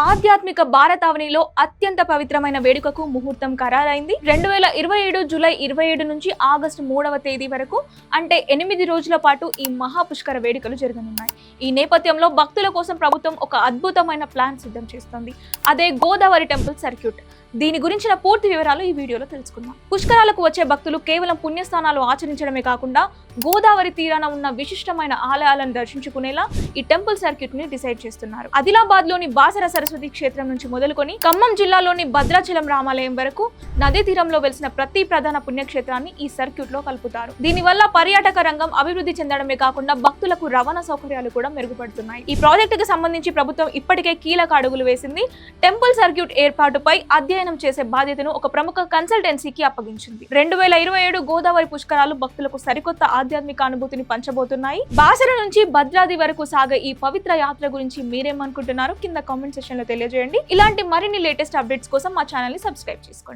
ఆధ్యాత్మిక భారతావనిలో అత్యంత పవిత్రమైన వేడుకకు ముహూర్తం ఖరారైంది. 2027 జూలై 27 నుంచి ఆగస్టు 3వ తేదీ వరకు అంటే 8 రోజుల పాటు ఈ మహాపుష్కర వేడుకలు జరగనున్నాయి. ఈ నేపథ్యంలో భక్తుల కోసం ప్రభుత్వం ఒక అద్భుతమైన ప్లాన్ సిద్ధం చేస్తోంది. అదే గోదావరి టెంపుల్ సర్క్యూట్. దీని గురించిన పూర్తి వివరాలు ఈ వీడియోలో తెలుసుకుందాం. పుష్కరాలకు వచ్చే భక్తులు కేవలం పుణ్యస్థానాలు ఆచరించడమే కాకుండా గోదావరి తీరాన ఉన్న విశిష్టమైన ఆలయాలను దర్శించుకునేలా ఈ టెంపుల్ సర్క్యూట్ ని డిసైడ్ చేస్తున్నారు. ఆదిలాబాద్ లోని బాసర సరస్వతి క్షేత్రం నుంచి మొదలుకొని ఖమ్మం జిల్లాలోని భద్రాచలం రామాలయం వరకు నదీ తీరంలో వెలిసిన ప్రతి ప్రధాన పుణ్యక్షేత్రాన్ని ఈ సర్క్యూట్ లో కలుపుతారు. దీనివల్ల పర్యాటక రంగం అభివృద్ధి చెందడమే కాకుండా భక్తులకు రవాణా సౌకర్యాలు కూడా మెరుగుపడుతున్నాయి. ఈ ప్రాజెక్టుకు సంబంధించి ప్రభుత్వం ఇప్పటికే కీలక అడుగులు వేసింది. టెంపుల్ సర్క్యూట్ ఏర్పాటుపై అధ్యయనం చేసే బాధ్యతను ఒక ప్రముఖ కన్సల్టెన్సీకి అప్పగించింది. 2027 గోదావరి పుష్కరాలు భక్తులకు సరికొత్త ఆధ్యాత్మిక అనుభూతిని పంచబోతున్నాయి. బాసర నుంచి భద్రాద్రి వరకు సాగే ఈ పవిత్ర యాత్ర గురించి మీరేమనుకుంటున్నారో కింద కామెంట్ సెక్షన్ లో తెలియజేయండి. ఇలాంటి మరిన్ని లేటెస్ట్ అప్డేట్స్ కోసం మా ఛానల్ ని సబ్స్క్రైబ్ చేసుకోండి.